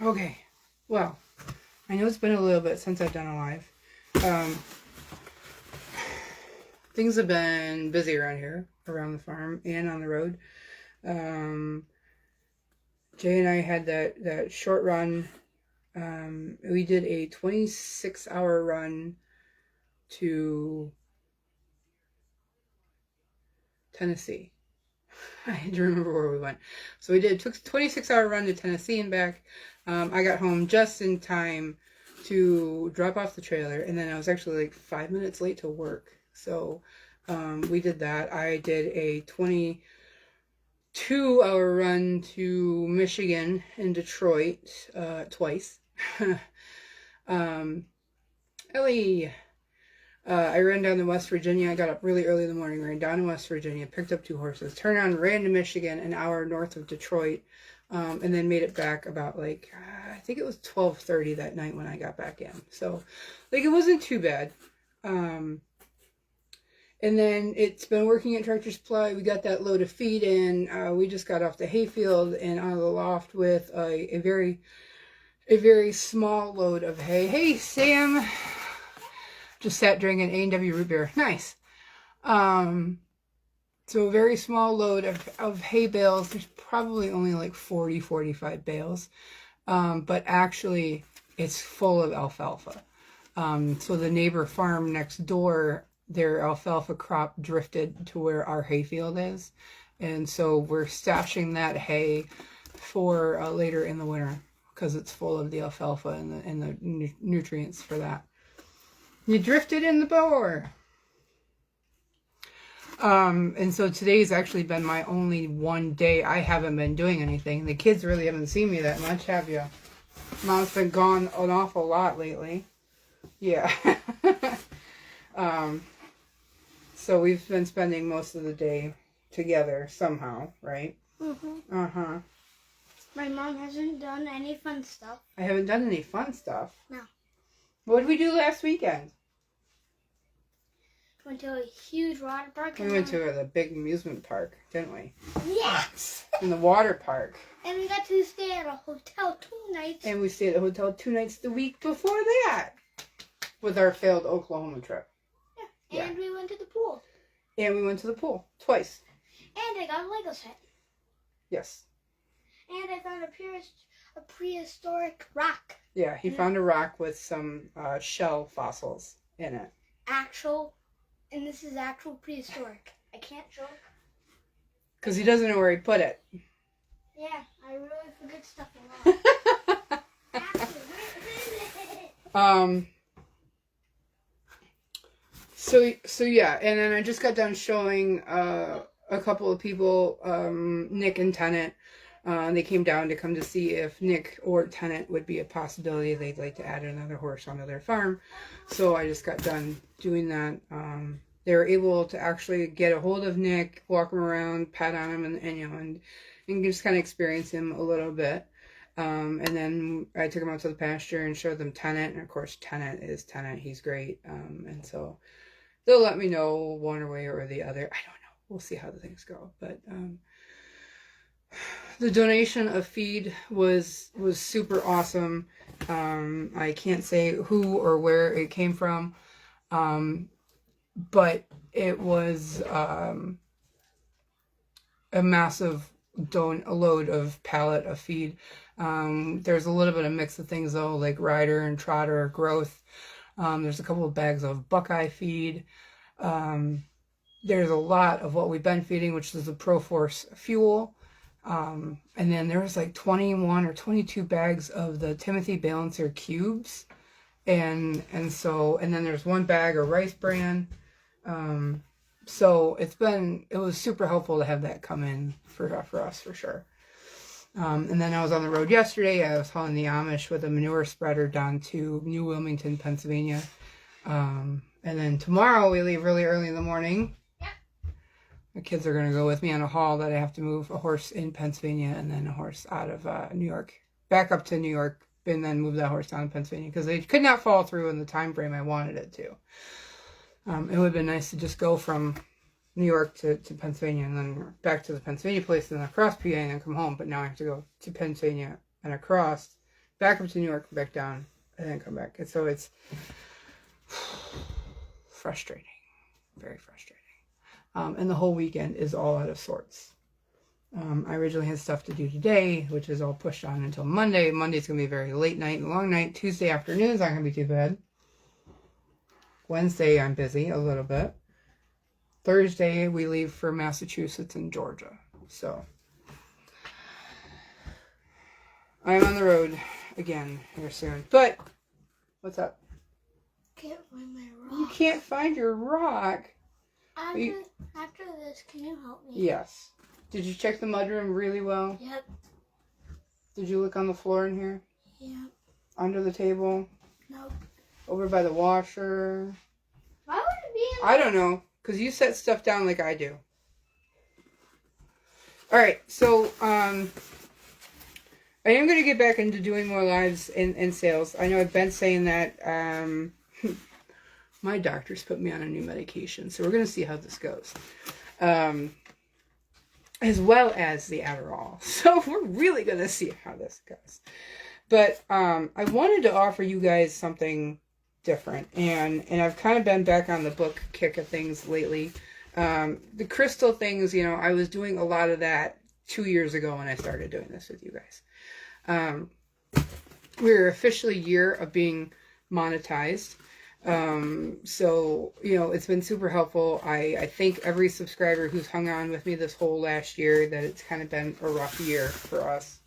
Okay, well, I know it's been a little bit since I've done a live. Things have been busy around here, around the farm and on the road. Jay and I had that short run. We did a 26-hour run to Tennessee. I had to remember where we went. So we took a 26-hour run to Tennessee and back. I got home just in time to drop off the trailer, and then I was actually like 5 minutes late to work. So we did that. I did a 22-hour run to Michigan and Detroit twice. Ellie. I ran down to West Virginia. I got up really early in the morning, ran down to West Virginia, picked up 2 horses, turned around, ran to Michigan, an hour north of Detroit, and then made it back about like, I think it was 12:30 that night when I got back in. So, like, it wasn't too bad. And then it's been working at Tractor Supply. We got that load of feed in. We just got off the hayfield and out of the loft with a very small load of hay. Hey, Sam. Just sat drinking A&W root beer. Nice. So a very small load of hay bales. There's probably only like 40, 45 bales. But actually, it's full of alfalfa. So the neighbor farm next door, their alfalfa crop drifted to where our hayfield is. And so we're stashing that hay for later in the winter because it's full of the alfalfa and the nutrients for that. You drifted in the bower. And so today's actually been my only one day I haven't been doing anything. The kids really haven't seen me that much, have you? Mom's been gone an awful lot lately. Yeah. So we've been spending most of the day together somehow, right? Mm-hmm. Uh-huh. My mom hasn't done any fun stuff. I haven't done any fun stuff? No. What did we do last weekend? Went to a huge water park. We went to the big amusement park, didn't we? Yes! In the water park. And we got to stay at a hotel 2 nights. And we stayed at a hotel 2 nights the week before that. With our failed Oklahoma trip. Yeah. And we went to the pool. And we went to the pool. Twice. And I got a Lego set. Yes. And I found a prehistoric rock. Yeah, he found a rock with some shell fossils in it. And this is actual prehistoric. I can't show it. Because he doesn't know where he put it. Yeah, I really forget stuff a lot. So yeah, and then I just got done showing a couple of people, Nick and Tennant. They came down to see if Nick or Tennant would be a possibility. They'd like to add another horse onto their farm. So I just got done doing that. They were able to actually get a hold of Nick, walk him around, pat on him, and just kind of experience him a little bit. And then I took him out to the pasture and showed them Tennant. And of course, Tennant is Tennant. He's great. And so they'll let me know one way or the other. I don't know. We'll see how the things go. But the donation of feed was super awesome. I can't say who or where it came from, but it was a massive load of pallet of feed. There's a little bit of mix of things though, like Rider and Trotter growth. There's a couple of bags of Buckeye feed. There's a lot of what we've been feeding, which is the ProForce fuel. And then there was like 21 or 22 bags of the Timothy Balancer cubes. And then there's 1 bag of Rice Bran. So it was super helpful to have that come in for us for sure. And then I was on the road yesterday. I was hauling the Amish with a manure spreader down to New Wilmington, Pennsylvania. And then tomorrow we leave really early in the morning. The kids are going to go with me on a haul that I have to move a horse in Pennsylvania and then a horse out of New York, back up to New York, and then move that horse down to Pennsylvania because they could not fall through in the time frame I wanted it to. It would have been nice to just go from New York to Pennsylvania and then back to the Pennsylvania place and then across PA and then come home. But now I have to go to Pennsylvania and across back up to New York, back down, and then come back. And so it's frustrating, very frustrating. And the whole weekend is all out of sorts. I originally had stuff to do today, which is all pushed on until Monday. Monday's going to be a very late night and long night. Tuesday afternoon's not going to be too bad. Wednesday, I'm busy a little bit. Thursday, we leave for Massachusetts and Georgia. So, I'm on the road again here soon. But, what's up? Can't find my rock. You can't find your rock. After this, can you help me? Yes. Did you check the mudroom really well? Yep. Did you look on the floor in here? Yep. Under the table? Nope. Over by the washer? Why would it be in I don't know. Because you set stuff down like I do. Alright, so, I am going to get back into doing more lives and sales. I know I've been saying that. My doctor's put me on a new medication, so we're going to see how this goes. As well as the Adderall. So we're really going to see how this goes. But I wanted to offer you guys something different. And I've kind of been back on the book kick of things lately. The crystal things, you know, I was doing a lot of that 2 years ago when I started doing this with you guys. We're officially a year of being monetized. So, you know, it's been super helpful. I thank every subscriber who's hung on with me this whole last year, that it's kind of been a rough year for us.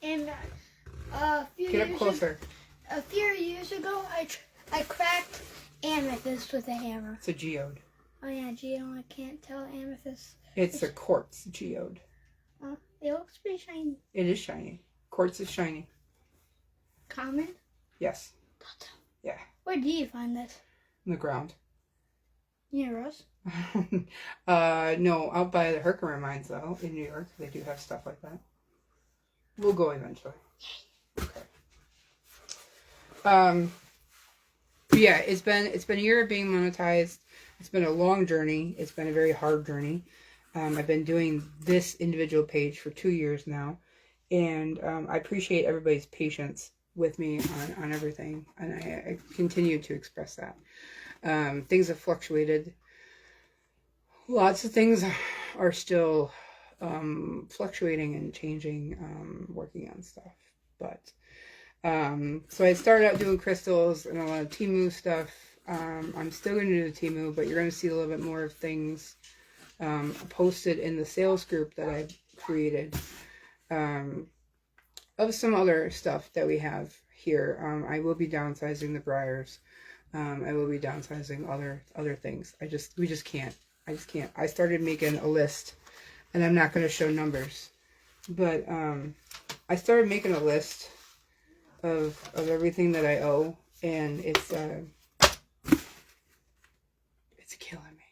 And Get up closer. A few years ago, I cracked amethyst with a hammer. It's a geode. Oh yeah, geode. I can't tell amethyst. It's a quartz geode. It looks pretty shiny. It is shiny. Quartz is shiny. Common? Yes. Yeah. Where do you find this? In the ground. Near us? No, out by the Herkimer mines though, in New York. They do have stuff like that. We'll go eventually. Okay. But yeah, it's been a year of being monetized. It's been a long journey. It's been a very hard journey. I've been doing this individual page for 2 years now, and I appreciate everybody's patience with me on everything, and I continue to express that. Things have fluctuated. Lots of things are still fluctuating and changing, working on stuff. But so I started out doing crystals and a lot of Temu stuff. I'm still going to do the Temu, but you're going to see a little bit more of things posted in the sales group that I've created, of some other stuff that we have here. I will be downsizing the Briars. I will be downsizing other things. We just can't. I just can't. I started making a list, and I'm not going to show numbers, but I started making a list of everything that I owe, and it's killing me.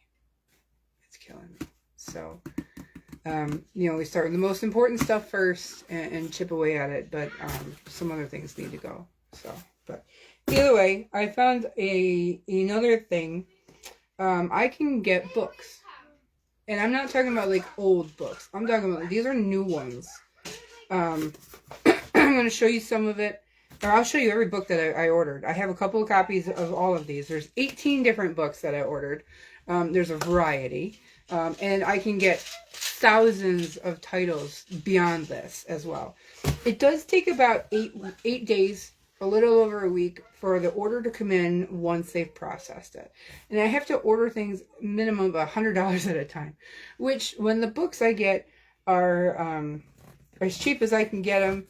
It's killing me. So, you know, we start with the most important stuff first and chip away at it, but some other things need to go. So, but either way, I found another thing. I can get books, and I'm not talking about like old books. I'm talking about these are new ones. I'm going to show you some of it, or I'll show you every book that I ordered. I have a couple of copies of all of these. There's 18 different books that I ordered. There's a variety, and I can get thousands of titles beyond this as well. It does take about 8 days, a little over a week, for the order to come in once they've processed it. And I have to order things minimum of $100 at a time, which when the books I get are as cheap as I can get them,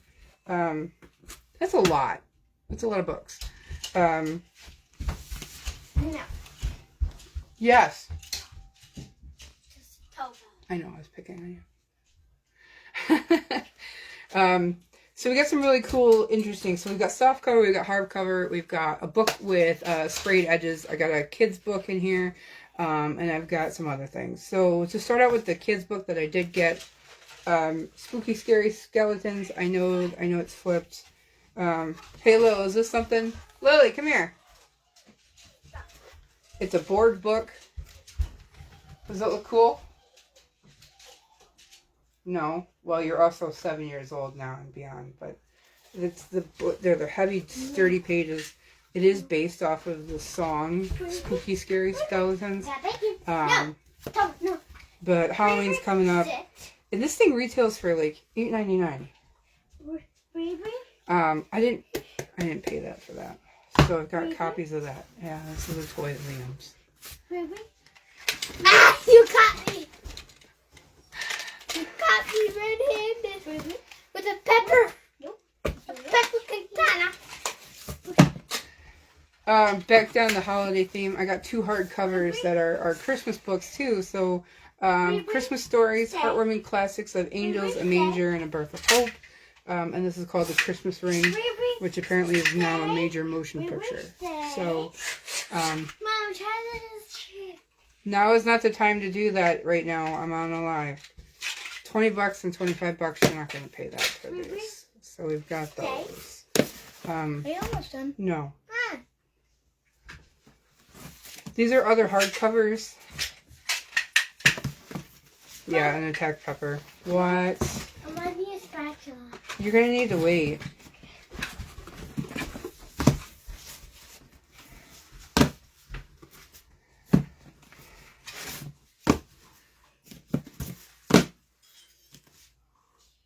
that's a lot. That's a lot of books. No. Yes. Just tell them. I know, I was picking on you. So we got some really cool, interesting. So we've got soft cover, we've got hardcover, we've got a book with sprayed edges. I got a kid's book in here, and I've got some other things. So to start out with the kids book that I did get, Spooky Scary Skeletons. I know it's flipped. Hey Lil, is this something? Lily, come here. It's a board book. Does that look cool? No. Well, you're also 7 years old now and beyond, but They're the heavy, sturdy pages. It is based off of the song Spooky Scary Skeletons. No. But Halloween's coming up. And this thing retails for like $8.99. I didn't pay that for that. So I've got copies of that. Yeah, this is a toy of Liam's. Ah, you caught me! You caught me red-handed with a pepper. Nope. A pepper katana. Back down the holiday theme, I got 2 hardcovers that are Christmas books too. So Christmas Stories, Heartwarming Classics of Angels, a Manger, and a Birth of Hope. And this is called The Christmas Ring, which apparently is now a major motion picture. So Mom, try this. now is not the time to do that right now. I'm on a live. $20 and $25, you're not going to pay that for this. So we've got those. Are you almost done? No. These are other hardcovers. Yeah, an attack pepper. What? I might need a spatula. You're going to need to wait.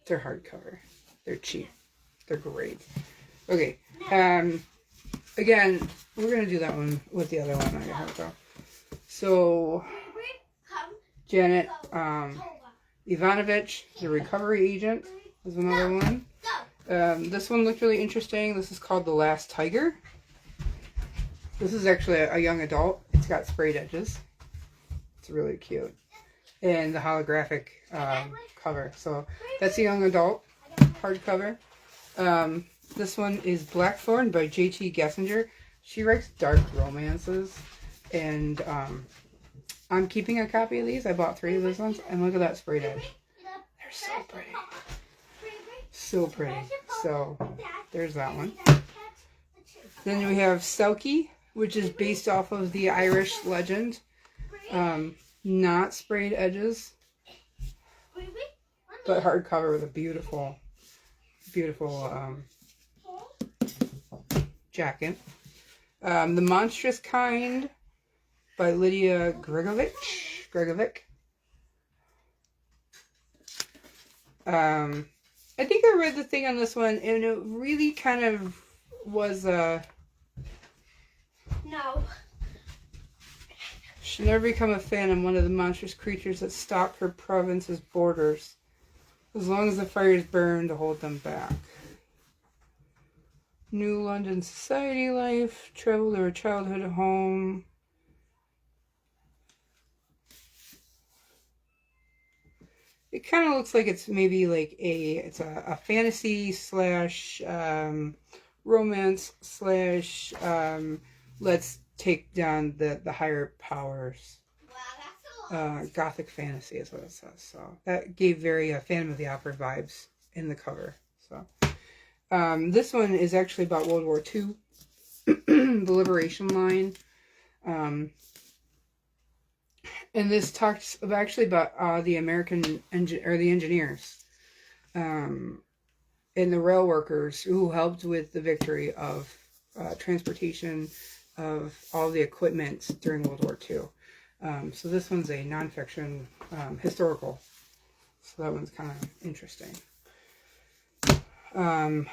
They're hardcover. They're cheap. They're great. Okay. Again, we're going to do that one with the other one. I have to. So, Janet Ivanovich, the recovery agent, is another one. This one looked really interesting. This is called The Last Tiger. This is actually a young adult. It's got sprayed edges. It's really cute. And the holographic cover. So that's a young adult hardcover. This one is Blackthorn by J.T. Gessinger. She writes dark romances. And I'm keeping a copy of these. I bought 3 of those ones. And look at that sprayed edge. They're so pretty. So pretty. So there's that one. Then we have Selkie, which is based off of the Irish legend. Not sprayed edges, but hardcover with a beautiful, beautiful jacket. The Monstrous Kind by Lydia Gregovic. I think I read the thing on this one, and it really kind of was No. She'll never become a phantom, one of the monstrous creatures that stalk her province's borders, as long as the fires burn to hold them back. New London society life, travel to her childhood home. It kind of looks like it's maybe like it's a fantasy slash romance slash let's take down the higher powers. Wow, that's Gothic fantasy is what it says. So that gave very Phantom of the Opera vibes in the cover. So this one is actually about World War II, the Liberation Line. And this talks actually about the American engineers and the rail workers who helped with the victory of transportation of all the equipment during World War II. So this one's a nonfiction historical. So that one's kind of interesting. They're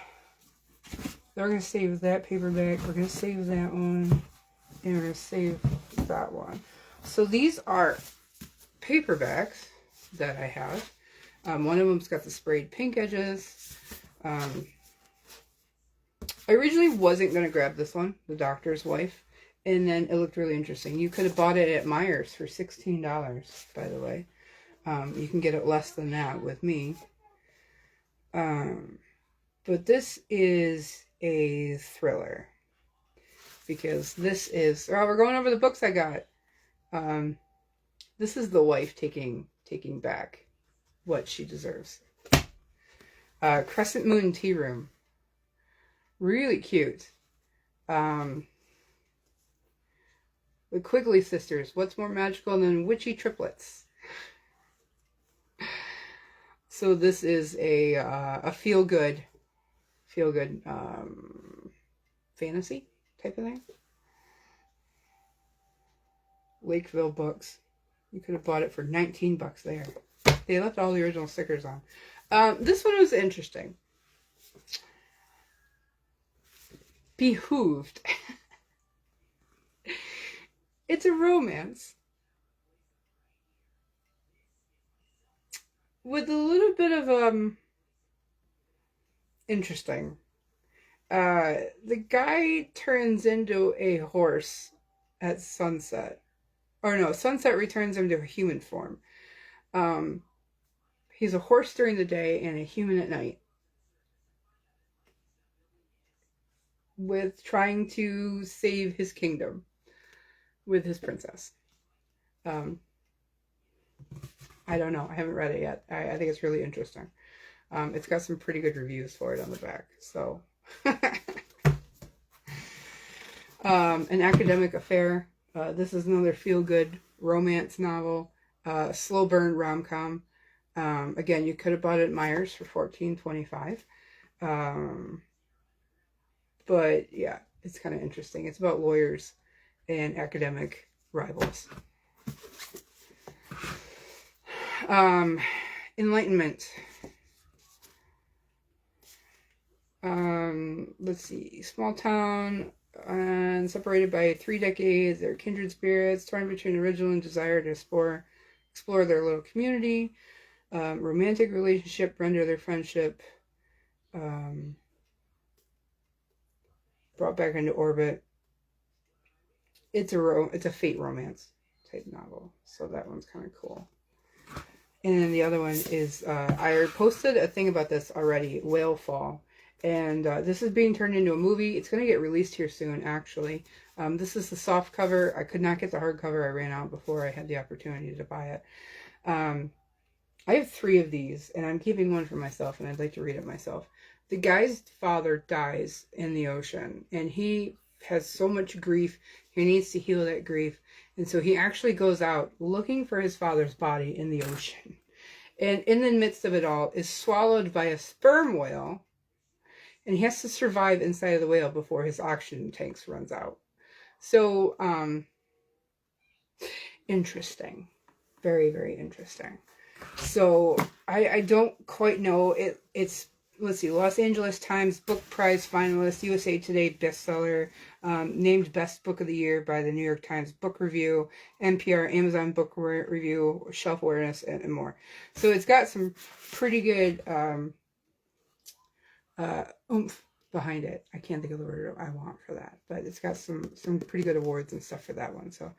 going to save that paperback. We're going to save that one. And we're going to save that one. So these are paperbacks that I have. One of them's got the sprayed pink edges. I originally wasn't going to grab this one, The Doctor's Wife. And then it looked really interesting. You could have bought it at Meijer's for $16, by the way. You can get it less than that with me. But this is a thriller. Because this is... Oh, we're going over the books I got. This is the wife taking back what she deserves. Crescent Moon Tea Room. Really cute. The Quigley sisters. What's more magical than witchy triplets? So this is a feel-good feel good fantasy type of thing. Lakeville Books. You could have bought it for $19 there. They left all the original stickers on. This one was interesting. Behooved. It's a romance with a little bit of interesting. The guy turns into a horse at sunset. Or no, sunset returns him to human form. He's a horse during the day and a human at night. With trying to save his kingdom with his princess. I don't know. I haven't read it yet. I think it's really interesting. It's got some pretty good reviews for it on the back. So, An Academic Affair. This is another feel-good romance novel. Slow burn rom-com. Again, you could have bought it at Myers for $14.25. But yeah, it's kind of interesting. It's about lawyers and academic rivals. Enlightenment. Let's see. Small town and separated by 3 decades. They're kindred spirits, torn between original and desire to explore their little community. Romantic relationship render their friendship brought back into orbit. It's a fate romance type novel, so that one's kind of cool. And then the other one is I posted a thing about this already, Whale Fall, and this is being turned into a movie. It's going to get released here soon, actually. This is the soft cover. I could not get the hardcover. I ran out before I had the opportunity to buy it. I have 3 of these, and I'm keeping one for myself, and I'd like to read it myself. The guy's father dies in the ocean, and he has so much grief. He needs to heal that grief. And so he actually goes out looking for his father's body in the ocean. And in the midst of it all is swallowed by a sperm whale. And he has to survive inside of the whale before his oxygen tanks runs out. So, interesting. Very, very interesting. So, I don't quite know. It's, let's see, Los Angeles Times Book Prize finalist, USA Today bestseller, named Best Book of the Year by the New York Times Book Review, NPR, Amazon Book Review, shelf awareness, and more. So it's got some pretty good oomph behind it. I can't think of the word I want for that, but it's got some pretty good awards and stuff for that one. So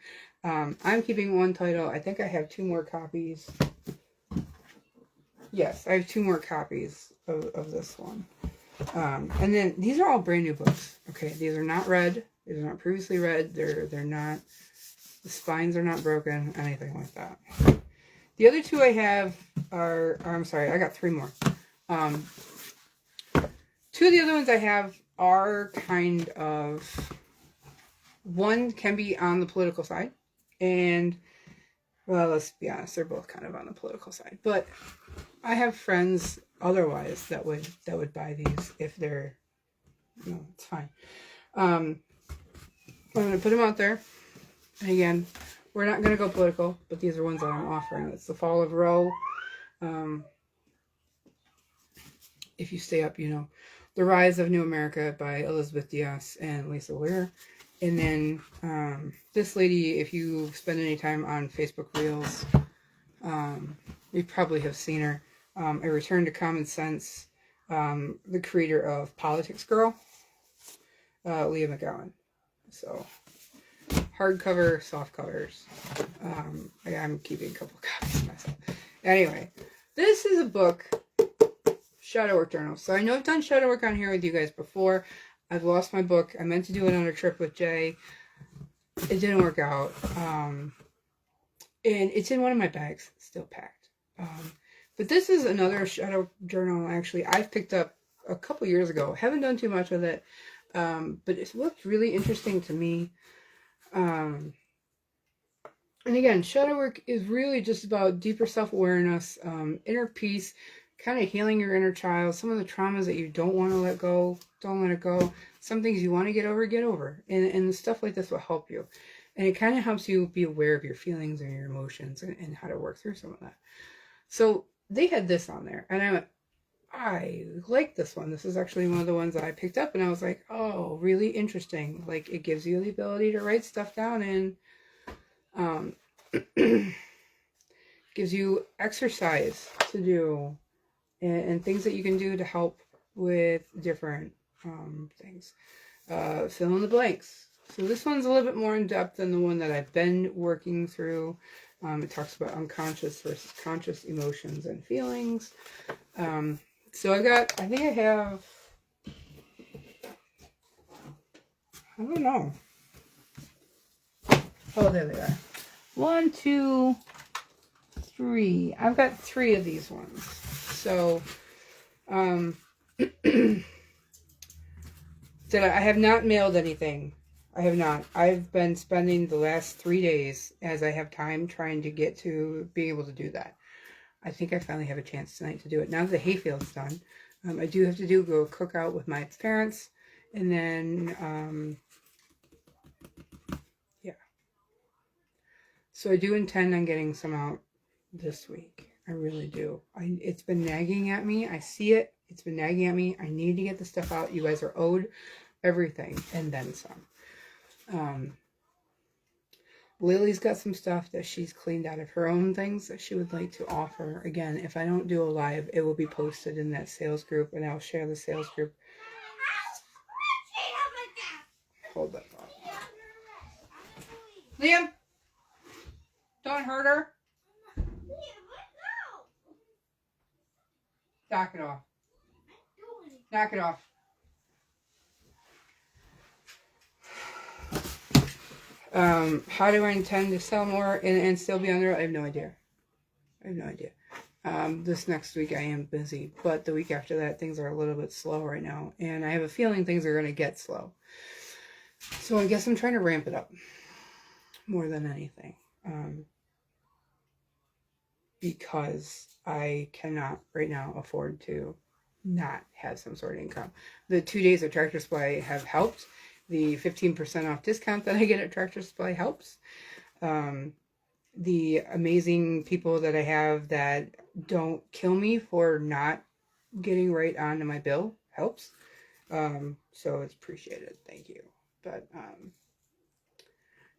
I'm keeping one title. I think I have 2 more copies. Yes, I have 2 more copies of this one. And then these are all brand new books. Okay, these are not read. These are not previously read. They're not, the spines are not broken, anything like that. The other 2 I have are I'm sorry, I got 3 more. 2 of the other ones I have are kind of, one can be on the political side, and well, let's be honest, they're both kind of on the political side. But I have friends otherwise that would buy these if they're, it's fine. I'm going to put them out there. And again, we're not going to go political, but these are ones that I'm offering. It's The Fall of Roe. If you stay up, The Rise of New America by Elizabeth Diaz and Lisa Weir. And then this lady, if you spend any time on Facebook Reels, you probably have seen her. A Return to Common Sense, the creator of Politics Girl, Leah McGowan. So, hardcover, soft covers. I'm keeping a couple copies myself. Anyway, this is a book, Shadow Work Journal. So I know I've done shadow work on here with you guys before. I've lost my book. I meant to do it on a trip with Jay. It didn't work out. And it's in one of my bags, still packed. But this is another shadow journal, actually, I've picked up a couple years ago. Haven't done too much with it. But it looked really interesting to me. And again, shadow work is really just about deeper self-awareness, inner peace, kind of healing your inner child. Some of the traumas that you don't want to let go, don't let it go. Some things you want to get over. And stuff like this will help you. And it kind of helps you be aware of your feelings and your emotions and how to work through some of that. So they had this on there. And I went, I like this one. This is actually one of the ones that I picked up. And I was like, oh, really interesting. Like, it gives you the ability to write stuff down and gives you exercise to do and things that you can do to help with different things. Fill in the blanks. So this one's a little bit more in depth than the one that I've been working through. It talks about unconscious versus conscious emotions and feelings. So I think I have, I don't know. Oh, there they are. 1, 2, 3. I've got 3 of these ones. So, I have not mailed anything. I have not. I've been spending the last 3 days, as I have time, trying to get to being able to do that. I think I finally have a chance tonight to do it. Now that the hayfield's done, I do have to go cook out with my parents. And then, yeah. So I do intend on getting some out this week. I really do. It's been nagging at me. I see it. It's been nagging at me. I need to get the stuff out. You guys are owed everything and then some. Lily's got some stuff that she's cleaned out of her own things that she would like to offer. Again, if I don't do a live, it will be posted in that sales group, and I'll share the sales group. Hold that thought. Liam, don't hurt her. Knock it off. Knock it off. How do I intend to sell more and still be on the road? I have no idea. This next week I am busy, but the week after that things are a little bit slow right now, and I have a feeling things are going to get slow. So I guess I'm trying to ramp it up more than anything, because I cannot right now afford to not have some sort of income. The 2 days of Tractor Supply have helped. The 15% off discount that I get at Tractor Supply helps. The amazing people that I have that don't kill me for not getting right onto my bill helps. So it's appreciated. Thank you. But,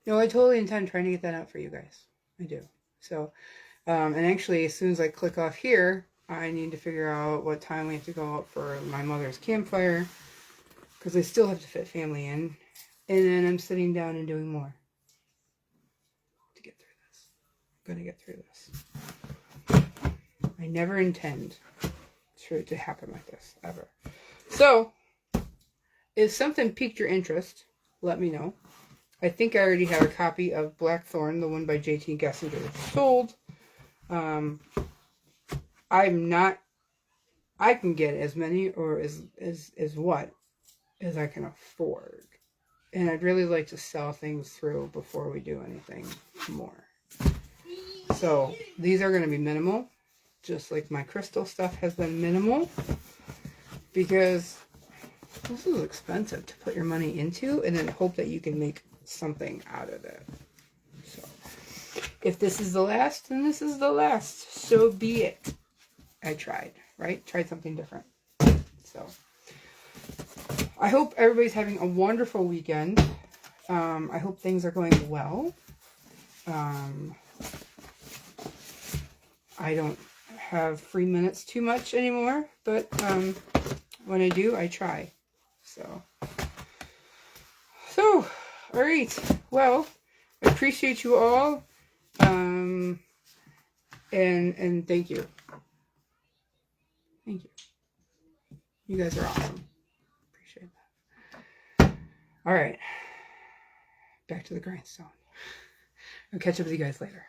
no, I totally intend trying to get that out for you guys. I do. So, and actually, as soon as I click off here, I need to figure out what time we have to go out for my mother's campfire, because I still have to fit family in. And then I'm sitting down and doing more to get through this. I'm going to get through this. I never intend for it to happen like this, ever. So, if something piqued your interest, let me know. I think I already have a copy of Blackthorn, the one by J.T. Gessinger, sold. I can get as many or as what as I can afford. And I'd really like to sell things through before we do anything more. So these are going to be minimal, just like my crystal stuff has been minimal, because this is expensive to put your money into and then hope that you can make something out of it. So if this is the last, then this is the last. So be it. I tried, right? Tried something different. So I hope everybody's having a wonderful weekend. I hope things are going well. I don't have free minutes too much anymore, but when I do, I try. So, all right. Well, I appreciate you all. And thank you. Thank you. You guys are awesome. Appreciate that. All right. Back to the grindstone. I'll catch up with you guys later.